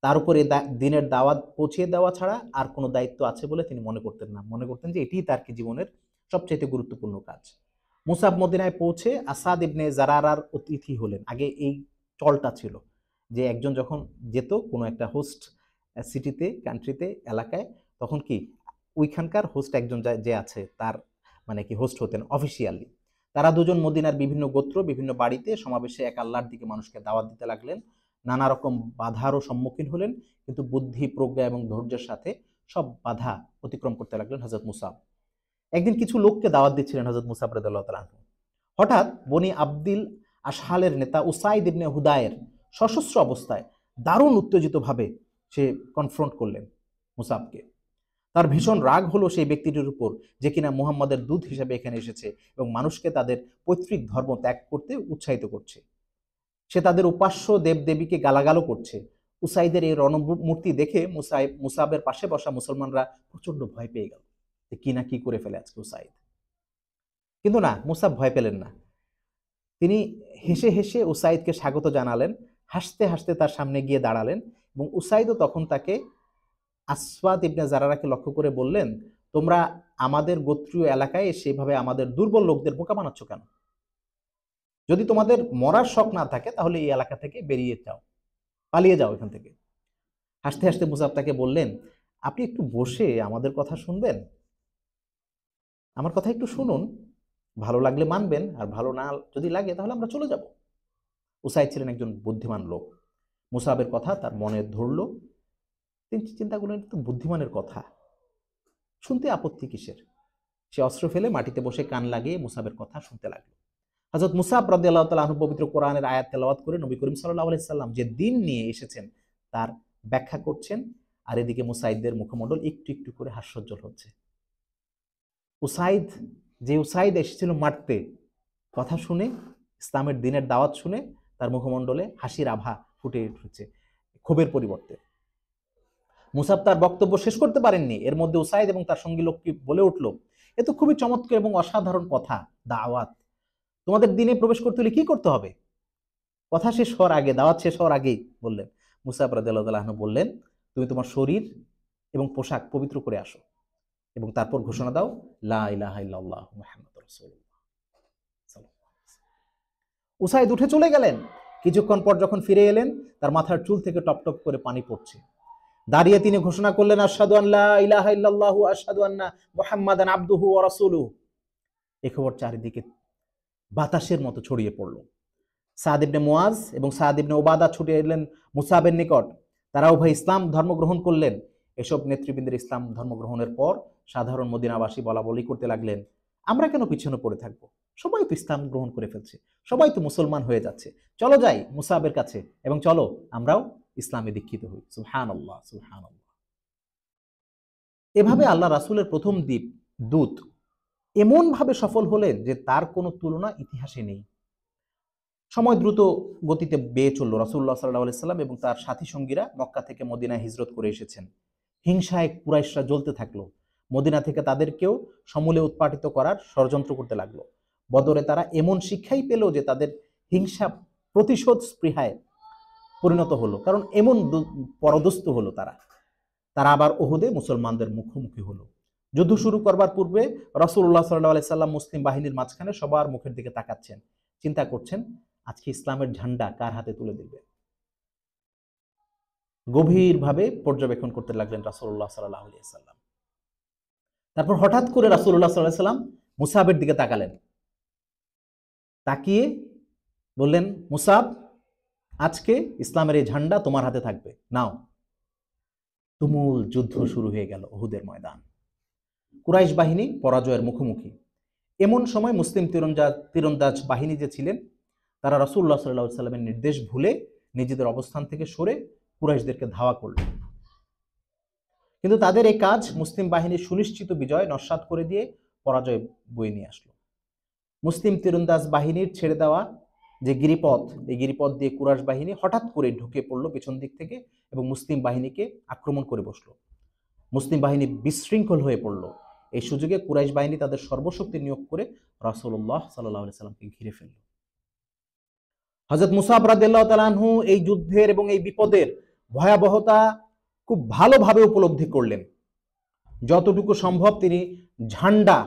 তার উপরে দিনের দাওয়াত পৌঁছিয়ে দেওয়া ছাড়া আর কোনো দায়িত্ব আছে বলে তিনি মনে করতেন না। মনে করতেন যে এটিই তার কি জীবনের সবচেয়ে গুরুত্বপূর্ণ কাজ। মুসাব মদিনায় পৌঁছে আসাদ ইবনে জারারার অতিথি হলেন। আগে এই চলটা ছিল যে একজন যখন যেত কোনো একটা হোস্ট সিটিতে, কান্ট্রিতে, এলাকায়, তখন কি ওইখানকার হোস্ট একজন যে আছে তার মানে কি হোস্ট হতেন অফিসিয়ালি। তারা দুজন মদিনার বিভিন্ন গোত্র, বিভিন্ন বাড়িতে সমাবেশে এক আল্লাহর দিকে মানুষকে দাওয়াত দিতে লাগলেন। নানা রকম বাধারও সম্মুখীন হলেন, কিন্তু বুদ্ধি, প্রজ্ঞা এবং ধৈর্যের সাথে সব বাধা অতিক্রম করতে লাগলেন হযরত মুসাব। একদিন কিছু লোককে দাওয়াত দিচ্ছিলেন হযরত মুসাব রাদিয়াল্লাহু তাআলা আনহু। হঠাৎ বনি আব্দিল আশহালের নেতা উসাইদ ইবনে হুদায়ের সশস্ত্র অবস্থায় দারুণ উত্তেজিতভাবে সে কনফ্রন্ট করলেন মুসাবকে। তার ভীষণ রাগ হলো সেই ব্যক্তিটির উপর যে কিনা মুহাম্মাদের দূত হিসেবে এখানে এসেছে এবং মানুষকে তাদের পৈতৃক ধর্ম ত্যাগ করতে উৎসাহিত করছে। সে তাদের উপাস্য দেবদেবীকে গালাগালও করছে। উসাইদের এই রণমূর্তি দেখে মুসাবের পাশে বসা মুসলমানরা প্রচন্ড ভয় পেয়ে গেল যে কি না কি করে ফেলে আজকে উসাইদ। কিন্তু না, মুসাব ভয় পেলেন না। তিনি হেসে হেসে উসাইদকে স্বাগত জানালেন, হাসতে হাসতে তার সামনে গিয়ে দাঁড়ালেন এবং উসাইদও তখন তাকে আসওয়াদ ইবনে জারারাকে লক্ষ্য করে বললেন, তোমরা আমাদের গোত্রীয় এলাকায় সেভাবে আমাদের দুর্বল লোকদের বোকা বানাচ্ছ কেন? যদি তোমাদের মরার শখ না থাকে তাহলে এই এলাকা থেকে বেরিয়ে যাও, পালিয়ে যাও এখান থেকে। হাসতে হাসতে মুসাব তাকে বললেন, আপনি একটু বসে আমাদের কথা শুনবেন? আমার কথা একটু শুনুন, ভালো লাগলে মানবেন, আর ভালো না যদি লাগে তাহলে আমরা চলে যাব। উসাইদ ছিলেন একজন বুদ্ধিমান লোক। মুসাবের কথা তার মনে ধরল। তিনি চিন্তা করলেন, তো বুদ্ধিমানের কথা, শুনতে আপত্তি কিসের? সে অস্ত্র ফেলে মাটিতে বসে কান লাগিয়ে মুসাবের কথা শুনতে লাগলো। হযরত মুসাব রাদিয়াল্লাহু তাআলা আনহু পবিত্র কোরআনের আয়াত তেলাওয়াত করে নবী করিম সাল্লাল্লাহু আলাইহি সাল্লাম যে দিন নিয়ে এসেছেন তার ব্যাখ্যা করছেন, আর এদিকে মুসাইদদের মুখমণ্ডল একটু একটু করে হাস্যোজ্জ্বল হচ্ছে। উসাইদ এসেছিল মারতে, কথা শুনে, ইসলামের দিনের দাওয়াত শুনে তার মুখমণ্ডলে হাসির আভা ফুটে উঠেছে ক্ষোভের পরিবর্তে। মুসাব তার বক্তব্য শেষ করতে পারেননি, এর মধ্যে উসাইদ এবং তার সঙ্গী লোকটি বলে উঠল, এ তো খুবই চমৎকার এবং অসাধারণ কথা, দাওয়াত। তোমাদের দিনে প্রবেশ করতে হলে কি করতে হবে? কথা শেষ হওয়ার আগে, দাওয়াত শেষ হওয়ার আগেই বললেন, মুসাব রাদিয়াল্লাহু তাআলা আনহু বললেন, তুমি তোমার শরীর এবং পোশাক পবিত্র করে আসো এবং তারপর ঘোষণা দাও, লা ইলাহা ইল্লাল্লাহু মুহাম্মাদুর রাসূলুল্লাহ। উসাইদ উঠে চলে গেলেন। কিছুক্ষণ পর যখন ফিরে এলেন, তার মাথার চুল থেকে টপ টপ করে পানি পড়ছে। দাঁড়িয়ে তিনি ঘোষণা করলেন, আশহাদু আন লা ইলাহা ইল্লাল্লাহু আশহাদু আন্না মুহাম্মাদান আবদুহু ওয়া রাসূলুহু। এই খবর চারিদিকে বাতাসের মতো ছড়িয়ে পড়ল। সাদ ইবনে মুআজ এবং সাদ ইবনে উবাদা ছুটে এলেন মুসাবের নিকট। তারা উভয় ইসলাম ধর্ম গ্রহণ করলেন। এসব নেতৃবৃন্দের ইসলাম ধর্ম গ্রহণের পর সাধারণ মদিনাবাসী বলা বলি করতে লাগলেন, আমরা কেন পিছনে পড়ে থাকবো? সবাই তো ইসলাম গ্রহণ করে ফেলছে, সবাই তো মুসলমান হয়ে যাচ্ছে, চলো যাই মুসাবের কাছে এবং চলো আমরাও ইসলামে দীক্ষিত হই। সুবহানাল্লাহ, সুবহানাল্লাহ। এভাবে আল্লাহ রাসূলের প্রথম দূত এমন ভাবে সফল হলেন যে তার কোনো তুলনা ইতিহাসে নেই। সময় দ্রুত গতিতে বেয়ে চলল। রাসূলুল্লাহ সাল্লাল্লাহু আলাইহি সাল্লাম এবং তার সাথী সঙ্গীরা মক্কা থেকে মদিনায় হিজরত করে এসেছেন। হিংসায় কুরাইশরা জ্বলতে থাকলো। মদিনা থেকে তাদেরকেও সমূলে উৎপাটিত করার ষড়যন্ত্র করতে লাগলো। বদরে তারা এমন শিক্ষাই পেল যে তাদের হিংসা প্রতিশোধ স্পৃহায় পরিণত হলো, কারণ এমন পরদস্ত হলো তারা। তারা আবার উহুদে মুসলমানদের মুখোমুখি হলো। যুদ্ধ শুরু করবার পূর্বে রাসূলুল্লাহ সাল্লাল্লাহু আলাইহি সাল্লাম মুসলিম বাহিনীর মাঝখানে সবার মুখের দিকে তাকাচ্ছেন, চিন্তা করছেন আজকে ইসলামের ঝান্ডা কার হাতে তুলে দিবে। গভীরভাবে পর্যবেক্ষণ করতে লাগলেন রাসূলুল্লাহ সাল্লাল্লাহু আলাইহি সাল্লাম। তারপর হঠাৎ করে রাসূলুল্লাহ সাল্লাল্লাহু আলাইহি সাল্লাম মুসাবের দিকে তাকালেন। তাকিয়ে বললেন, মুসাব, আজকে ইসলামের এই ঝান্ডা তোমার হাতে থাকবে, নাও। তুমুল যুদ্ধ শুরু হয়ে গেল উহুদের ময়দান। কুরাইশ বাহিনী পরাজয়ের মুখোমুখি। এমন সময় মুসলিম তীরন্দাজ বাহিনী যে ছিলেন, তারা রাসূলুল্লাহ সাল্লাল্লাহু আলাইহি সাল্লামের নির্দেশ ভুলে নিজেদের অবস্থান থেকে সরে কুরাইশদেরকে ধাওয়া করল। কিন্তু তাদের এই কাজ মুসলিম বাহিনীর সুনিশ্চিত বিজয় নস্যাৎ করে দিয়ে পরাজয় বয়ে নিয়ে আসলো। মুসলিম তীরন্দাজ বাহিনীর ছেড়ে দেওয়া যে গিরিপথ, এই গিরিপথ দিয়ে কুরাইশ বাহিনী হঠাৎ করে ঢুকে পড়লো পেছন দিক থেকে এবং মুসলিম বাহিনীকে আক্রমণ করে বসলো। মুসলিম বাহিনী বিশৃঙ্খল হয়ে পড়লো। এই সুযোগে কুরাইশ বাহিনী তাদের সর্বশক্তি নিয়োগ করে রাসূলুল্লাহ সাল্লাল্লাহু আলাইহি সাল্লামকে ঘিরে ফেলল। হযরত মুসাব রাদিয়াল্লাহু তাআলা আনহু এই যুদ্ধের এবং এই বিপদের ভয়াবহতা খুব ভালোভাবে উপলব্ধি করলেন। যতটুকু সম্ভব তিনি ঝান্ডা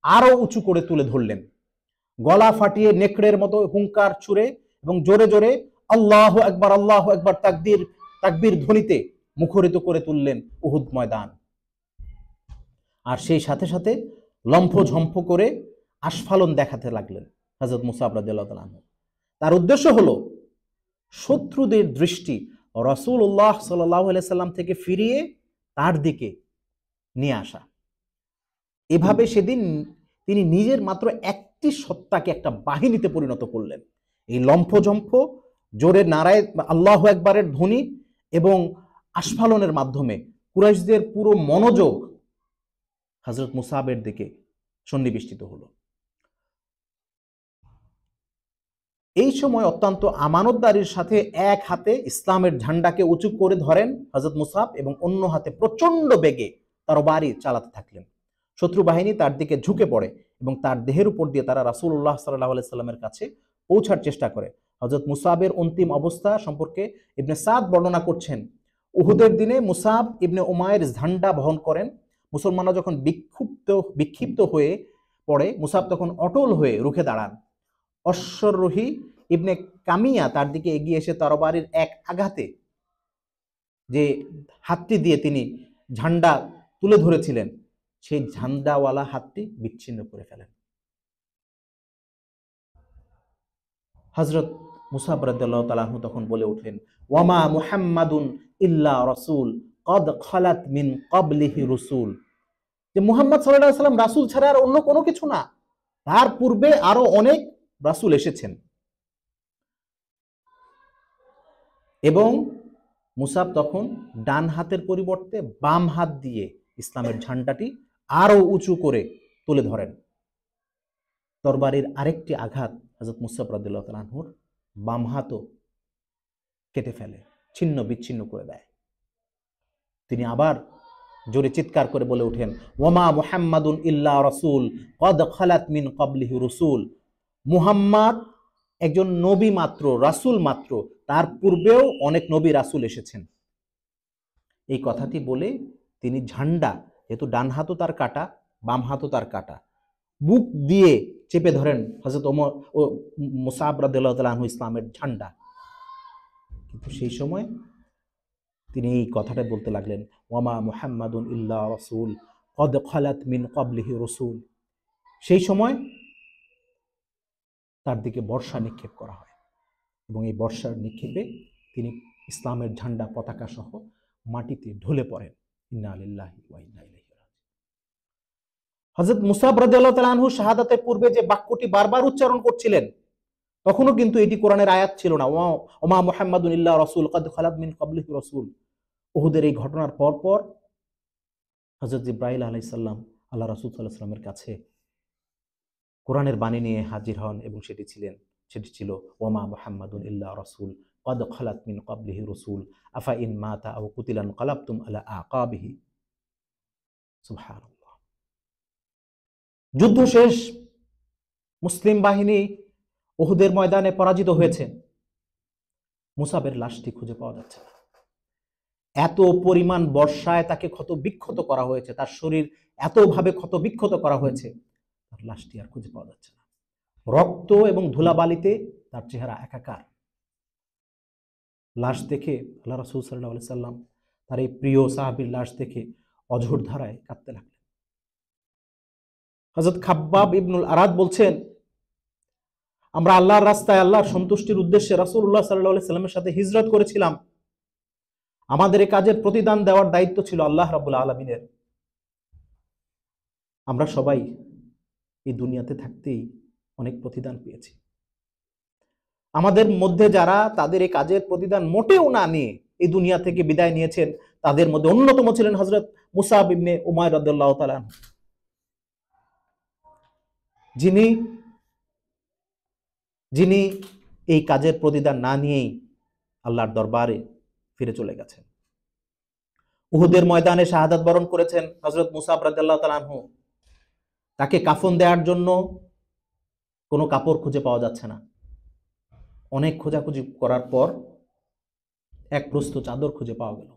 আরো উঁচু করে তুলে ধরলেন। গলা ফাটিয়ে নেকড়ের মতো হুঙ্কার ছুড়ে এবং জোরে জোরে আল্লাহু আকবার, আল্লাহু আকবার তাকবীর ধ্বনিতে মুখরিত করে তুললেন উহুদ ময়দান। আর সেই সাথে সাথে লম্ফঝম্ফ করে আস্ফালন দেখাতে লাগলেন হযরত মুসাব রাদিয়াল্লাহু তাআলা আনহু। তার উদ্দেশ্য হলো শত্রুদের দৃষ্টি রাসূলুল্লাহ সাল্লাল্লাহু আলাইহি সাল্লাম থেকে ফিরিয়ে তার দিকে নিয়ে আসা। এভাবে সেদিন তিনি নিজের মাত্র একটি সত্তাকে একটা বাহিনীতে পরিণত করলেন। এই লম্ফঝম্ফ, জোরে নারায়ে আল্লাহু আকবারের ধ্বনি এবং আস্ফালনের মাধ্যমে কুরাইশদের পুরো মনোযোগ হযরত মুসাবের দিকে সন্নিবেষ্টিত হলো। এই সময় অত্যন্ত আমানতদারির সাথে এক হাতে ইসলামের ঝান্ডাকে উঁচু করে ধরেন হযরত মুসাব এবং অন্য হাতে প্রচন্ড বেগে তরবারি চালাতে থাকলেন। শত্রু বাহিনী তার দিকে ঝুঁকে পড়ে এবং তার দেহের উপর দিয়ে তারা রাসূলুল্লাহ সাল্লাল্লাহু আলাইহি সাল্লামের কাছে পৌঁছার চেষ্টা করে। হযরত মুসাবের অন্তিম অবস্থা সম্পর্কে ইবনে সাদ বর্ণনা করছেন, উহুদের দিনে মুসাব ইবনে উমায়ের ঝান্ডা বহন করেন। মুসলমানরা যখন বিক্ষিপ্ত হয়ে পড়ে, মুসাব তখন অটল হয়ে রুখে দাঁড়ান। অশ্বরোহী ইবনে কামিয়া তার দিকে এগিয়ে এসে তরবারির এক আঘাতে যে হাতটি দিয়ে তিনি ঝান্ডা তুলে ধরেছিলেন, সেই ঝান্ডাওয়ালা হাতটি বিচ্ছিন্ন করে ফেলেন। হযরত মুসাব রাদিয়াল্লাহু তাআলা আনহু তখন বলে উঠলেন, ওয়ামা মুহাম্মাদুন ইল্লা রাসূল কদ খালাত মিন ক্বাবলিহি রুসুল, যে মুহাম্মদ সাল্লাল্লাহু আলাইহি সাল্লাম রাসূল ছাড়া আর অন্য কোনো কিছু না, তার পূর্বে আরো অনেক রাসূল এসেছেন। এবং মুসাব তখন ডান হাতের পরিবর্তে বাম হাত দিয়ে ইসলামের ঝান্ডাটি আরো উঁচু করে তুলে ধরেন। তরবারির আরেকটি আঘাত হযরত মুসাব রাদিয়াল্লাহু তাআলা আনহুর বাম হাতও কেটে ফেলে, ছিন্ন বিচ্ছিন্ন করে দেয়। তিনি আবার জোরে চিৎকার করে বলে ওঠেন, ওয়ামা মুহাম্মাদুন ইল্লা রাসূল কদ খালাত মিন ক্বাবলিহি রুসুল, মুহাম্মদ একজন নবী মাত্র, রাসূল মাত্র, তার পূর্বেও অনেক নবী রাসূল এসেছেন। এই কথাটি বলে তিনি ঝান্ডা, যেহেতু ডান হাতও তার কাটা, বাম হাতও তার কাটা, বুক দিয়ে চেপে ধরেন হযরত ওমর ও মুসআব রাদিয়াল্লাহু তাআলা আনহু ইসলামের ঝান্ডা। কিন্তু সেই সময় তিনি এই কথাটা বলতে লাগলেন, ওয়ামা মুহাম্মাদুন ইল্লা রাসূল কদ খালাত মিন ক্বাবলিহি রুসুল। সেই সময় তার দিকে বর্ষা নিক্ষেপ করা হয় এবং এই বর্ষার নিক্ষেপে তিনি ইসলামের ঝান্ডা পতাকা সহ মাটিতে ঢলে পড়েন। ইন্না লিল্লাহি ওয়া ইন্না ইলাইহি রাজিউন। হযরত মুসআব রাদিয়াল্লাহু তাআলা আনহু শাহাদাতের পূর্বে যে বাক্যটি বারবার উচ্চারণ করছিলেন, তখনও কিন্তু এটি কোরআনের আয়াত ছিল না, ওমা মুহাম্মাদুন ইল্লা রাসূল কদ খালাত মিন ক্বাবলিহি রাসূল। উহুদের এই ঘটনার পর হযরত জিবরাইল আলাইহিস সালাম আল্লাহ রাসূল সাল্লাল্লাহু আলাইহি ওয়াসাল্লামের কাছে কোরআনের বাণী নিয়ে হাজির হন এবং সেটি ছিল ওমা মুহাম্মাদুন ইল্লা রাসূল কদ খালাত মিন ক্বাবলিহি রাসূল আফা ইন মাতা আও কুতিলা ইনকালাবতুম আলা আকাবিহি। সুবহানাল্লাহ। যুদ্ধ শেষ, মুসলিম বাহিনী উহুদের ময়দানে পরাজিত হয়েছে, মুসাবের লাশটি খুঁজে পাওয়া যাচ্ছে না। এত পরিমাণ বর্ষায় তাকে ক্ষতবিক্ষত করা হয়েছে, তার শরীর এতভাবে ক্ষতবিক্ষত করা হয়েছে, তার লাশটি আর খুঁজে পাওয়া যাচ্ছে না। রক্ত এবং ধুলাবালিতে তার চেহারা একাকার। লাশ দেখে আল্লাহ রাসূল সাল্লাল্লাহু আলাইহি সাল্লাম তার এই প্রিয় সাহাবীর লাশ দেখে অঝোর ধারায় কাঁদতে লাগলেন। হযরত খাব্বাব ইবনুল আরাদ বলছেন, আমরা আল্লাহর রাস্তায় আল্লাহর সন্তুষ্টির উদ্দেশ্যে রাসূলুল্লাহ সাল্লাল্লাহু আলাইহি সাল্লামের সাথে হিজরত করেছিলাম। আমাদের এই কাজের প্রতিদান দেওয়ার দায়িত্ব ছিল আল্লাহ রাব্বুল আলামিনের। আমরা সবাই এই দুনিয়াতে থাকতেই অনেক প্রতিদান পেয়েছি। আমাদের মধ্যে যারা তাদের এই কাজের প্রতিদান মোটেও না নিয়ে এই দুনিয়া থেকে বিদায় নিয়েছেন, তাদের মধ্যে অন্যতম ছিলেন হযরত মুসআব ইবনে উমাইর রাদিয়াল্লাহু তাআলা আনহু, যিনি এই কাজের প্রতিদান না নিয়েই আল্লাহর দরবারে ফিরে চলে গেছেন। উহুদের ময়দানে শাহাদাত বরণ করেছেন হযরত মুসআব রাদিয়াল্লাহু তাআলা আনহু। তাকে কাফন দেওয়ার জন্য কোনো কাপড় খুঁজে পাওয়া যাচ্ছে না। অনেক খোঁজাখুঁজি করার পর এক প্রস্ত চাদর খুঁজে পাওয়া গেল।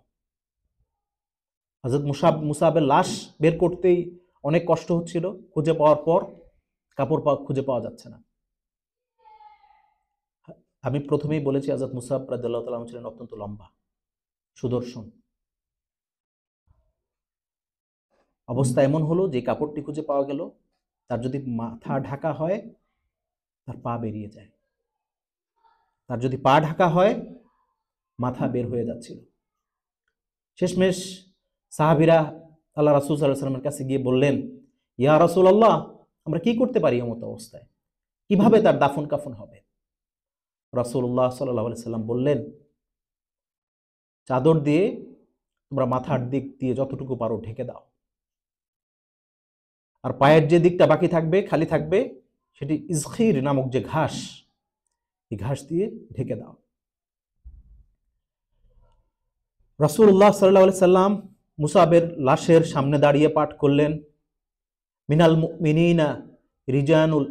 হযরত মুসআবের লাশ বের করতেই অনেক কষ্ট হচ্ছিল, খুঁজে পাওয়ার পর কাপড় খুঁজে পাওয়া যাচ্ছে না। আমি প্রথমেই বলেছি হযরত মুসআব রাদিয়াল্লাহু তাআলা ছিলেন অত্যন্ত লম্বা, সুদর্শন। অবস্থা এমন হলো যে কাপড়টি খুঁজে পাওয়া গেল, তার যদি মাথা ঢাকা হয় তার পা বেরিয়ে যায়, তার যদি পা ঢাকা হয় মাথা বের হয়ে যাচ্ছিল। শেষমেশ সাহাবীরা আল্লাহ রাসূল সাল্লাল্লাহু আলাইহি ওয়াসাল্লামের কাছে গিয়ে বললেন, ইয়া রাসূলুল্লাহ, আমরা কি করতে পারি এমত অবস্থায়, কিভাবে তার দাফন কাফন হবে? রাসূলুল্লাহ সাল্লাল্লাহু আলাইহি ওয়াসাল্লাম বললেন, চাদর দিয়ে তোমরা মাথার দিক দিয়ে যতটুকু পারো ঢেকে দাও, আর পায়ের যে দিকটা বাকি থাকবে, খালি থাকবে, সেটি ইজখির নামক যে ঘাস, এই ঘাস দিয়ে ঢেকে দাও। রাসূলুল্লাহ সাল্লাল্লাহু আলাইহি সাল্লাম মুসাবের লাশের সামনে দাঁড়িয়ে পাঠ করলেন, মিনাল মুমিনিনা রিজানুল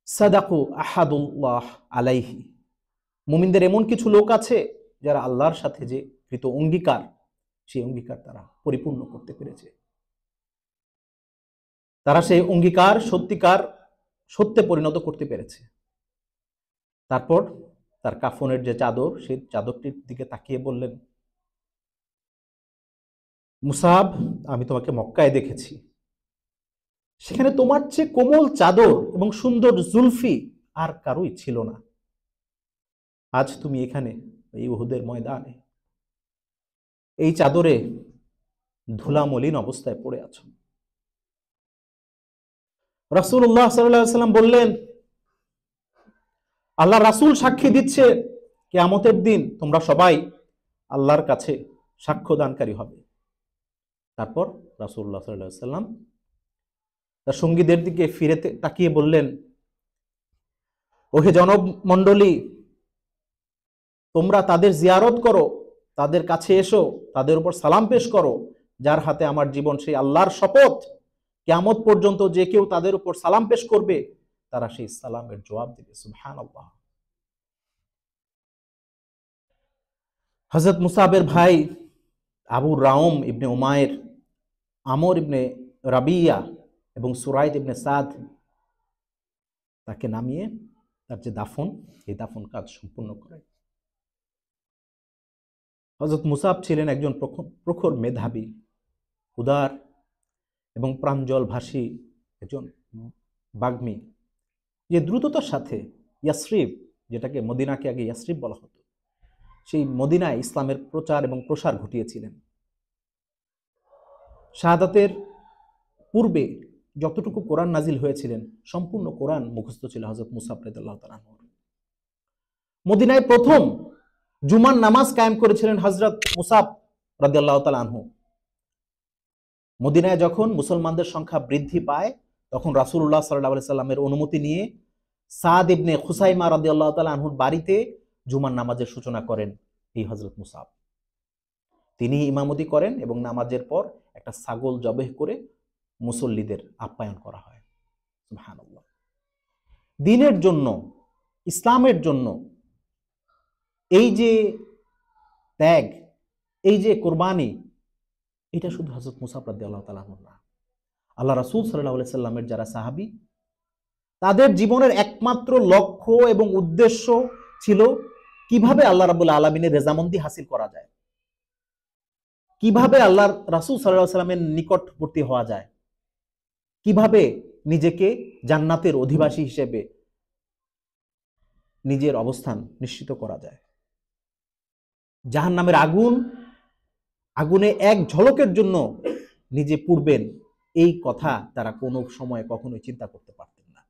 সাদাকু আহাদুল্লাহ আলাইহি। মুমিনদের এমন কিছু লোক আছে যারা আল্লাহর সাথে যে কৃত অঙ্গীকার, সেই অঙ্গীকার তারা পরিপূর্ণ করতে পেরেছে। তারা সেই অঙ্গীকার সত্যে পরিণত করতে পেরেছে। তারপর তার কাফনের যে চাদর, সেই চাদরটির দিকে তাকিয়ে বললেন, মুসাব, আমি তোমাকে মক্কায় দেখেছি, সেখানে তোমার চেয়ে কোমল চাদর এবং সুন্দর জুলফি আর কারোই ছিল না। আজ তুমি এখানে এই উহুদের ময়দানে এই চাদরে ধুলা মলিন অবস্থায় পড়ে আছো। রাসূলুল্লাহ সাল্লাল্লাহু আলাইহি ওয়াসাল্লাম বললেন, আল্লাহ রাসূল সাক্ষী দিচ্ছে, কিয়ামতের দিন তোমরা সবাই আল্লাহর কাছে সাক্ষ্য দানকারী হবে। তারপর রাসূলুল্লাহ সাল্লাল্লাহু আলাইহি ওয়াসাল্লাম তার সঙ্গীদের দিকে ফিরে তাকিয়ে বললেন, ওহে জনমণ্ডলী, তোমরা তাদের জিয়ারত করো, তাদের কাছে এসো, তাদের উপর সালাম পেশ করো, যার হাতে আমার জীবন, সেই আল্লাহর শপথ, কিয়ামত পর্যন্ত যে কেউ তাদের উপর সালাম পেশ করবে তারা সেই সালামের জবাব দিবে। সুবহানাল্লাহ। হযরত মুসাবের ভাই আবু রাউম ইবনে উমায়ের, আমর ইবনে রাবিয়া এবং সুরাইদ ইবনে সাদ তাকে নামিয়ে তার যে দাফন, এই দাফন কাজ সম্পূর্ণ করে। হযরত মুসাব ছিলেন একজন প্রখর মেধাবী, উদার এবং প্রাঞ্জল ভাষী একজন বাগ্মী, যে দ্রুততার সাথে ইয়াসরিব, যেটাকে মদিনাকে আগে ইয়াসরিব বলা হতো, সেই মদিনায় ইসলামের প্রচার এবং প্রসার ঘটিয়েছিলেন। শাহাদাতের পূর্বে যতটুকু কোরআন নাজিল হয়েছিলেন সম্পূর্ণ কোরআন মুখস্থ ছিল হযরত মুসাব রাদিয়াল্লাহু তাআলা আনহু। মদিনায় প্রথম জুমার নামাজ কায়েম করেছিলেন হযরত মুসাব রাদিয়াল্লাহু তাআলা আনহু। মদিনায় যখন মুসলমানদের সংখ্যা বৃদ্ধি পায় তখন রাসূলুল্লাহ সাল্লাল্লাহু আলাইহি সাল্লামের অনুমতি নিয়ে সাদ ইবনে খুসাইমা রাদিয়াল্লাহু তাআলা আনহুর বাড়িতে জুমার নামাজের সূচনা করেন এই হযরত মুসাব। তিনি ইমামতি করেন এবং নামাজের পর একটা ছাগল জবেহ করে মুসল্লিদের আপ্যায়ন করা হয়। সুবহানাল্লাহ। দ্বীনের জন্য, ইসলামের জন্য এই যে ত্যাগ, এই যে কোরবানি, এটা শুধু হযরত মুসাব রাদিয়াল্লাহু তাআলা আনহু না, আল্লাহ রাসূল সাল্লাল্লাহু আলাইহি সাল্লামের যারা সাহাবী, তাদের জীবনের একমাত্র লক্ষ্য এবং উদ্দেশ্য ছিল কিভাবে আল্লাহ রাব্বুল আলামিনের রেজামন্দি হাসিল করা যায়, কিভাবে আল্লাহর রাসূল সাল্লাল্লাহু আলাইহি সাল্লামের নিকটবর্তী হওয়া যায়, কিভাবে নিজেকে জান্নাতের অধিবাসী হিসেবে নিজের অবস্থান নিশ্চিত করা যায়। জাহান্নামের আগুনে এক ঝলকের জন্য নিজে পুড়বেন, এই কথা তারা কোনো সময় কখনোই চিন্তা করতে পারতেন না।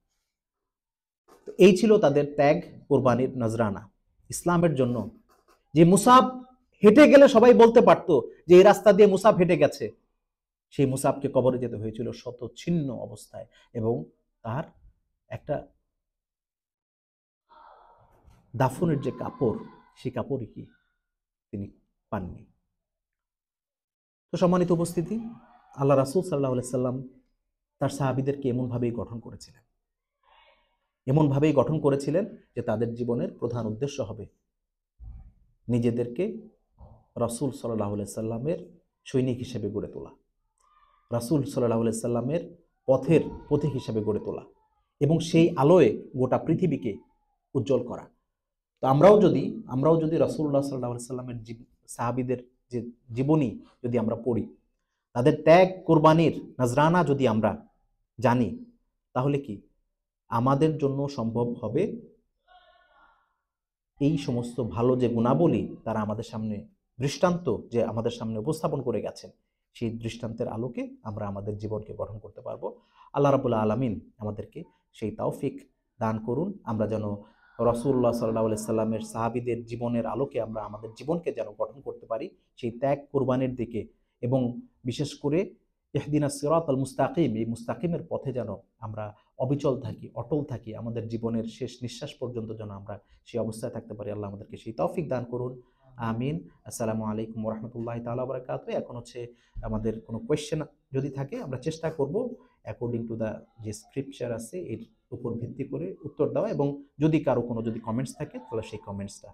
এই ছিল তাদের ত্যাগ, কোরবানির নজরানা ইসলামের জন্য। যে মুসাব হেঁটে গেলে সবাই বলতে পারতো যে এই রাস্তা দিয়ে মুসাব হেঁটে গেছে, সেই মুসাবকে কবরে যেতে হয়েছিল শত ছিন্ন অবস্থায়, এবং তার একটা দাফনের যে কাপড়, সেই কাপড়ই কি তিনি পাননি। তো সম্মানিত উপস্থিতি, আল্লাহ রাসূল সাল্লাল্লাহু আলাইহি সাল্লাম তার সাহাবীদেরকে এমনভাবেই গঠন করেছিলেন যে তাদের জীবনের প্রধান উদ্দেশ্য হবে নিজেদেরকে রাসূল সাল্লাল্লাহু আলাইহি সাল্লামের সৈনিক হিসেবে গড়ে তোলা, রাসূল সাল্লাল্লাহু আলাইহি সাল্লামের পথের পথিক হিসেবে গড়ে তোলা, এবং সেই আলোয় গোটা পৃথিবীকে উজ্জ্বল করা। তো আমরাও যদি রাসূলুল্লাহ সাল্লাল্লাহু আলাইহি সাল্লামের সাহাবীদের যে জীবনী যদি আমরা পড়ি, তাদের ত্যাগ কোরবানির নজরানা যদি আমরা জানি, তাহলে কি আমাদের জন্য সম্ভব হবে এই সমস্ত ভালো যে গুণাবলী তারা আমাদের সামনে দৃষ্টান্ত যে আমাদের সামনে উপস্থাপন করে গেছেন, সেই দৃষ্টান্তের আলোকে আমরা আমাদের জীবনকে গঠন করতে পারবো। আল্লাহ রাব্বুল আলামিন আমাদেরকে সেই তৌফিক দান করুন, আমরা যেন রাসূলুল্লাহ সাল্লাল্লাহু আলাইহি সাল্লামের সাহাবীদের জীবনের আলোকে আমরা আমাদের জীবনকে যেন গঠন করতে পারি সেই ত্যাগ কোরবানির দিকে, এবং বিশেষ করে ইহদিনাস সিরাতাল মুস্তাকিম, এই মুস্তাকিমের পথে যেন আমরা অবিচল থাকি, অটল থাকি, আমাদের জীবনের শেষ নিঃশ্বাস পর্যন্ত যেন আমরা সেই অবস্থায় থাকতে পারি। আল্লাহ আমাদেরকে সেই তৌফিক দান করুন, আমিন। আসসালামু আলাইকুম ওয়া রাহমাতুল্লাহি তাআলা ওয়া বারাকাতুহু। এখন হচ্ছে আমাদের কোনো কোয়েশ্চেন যদি থাকে আমরা চেষ্টা করব অ্যাকর্ডিং টু দ্য যে স্ক্রিপচার আছে এর উপর ভিত্তি করে উত্তর দেওয়া, এবং যদি কারো কোনো কমেন্টস থাকে তাহলে সেই কমেন্টসটা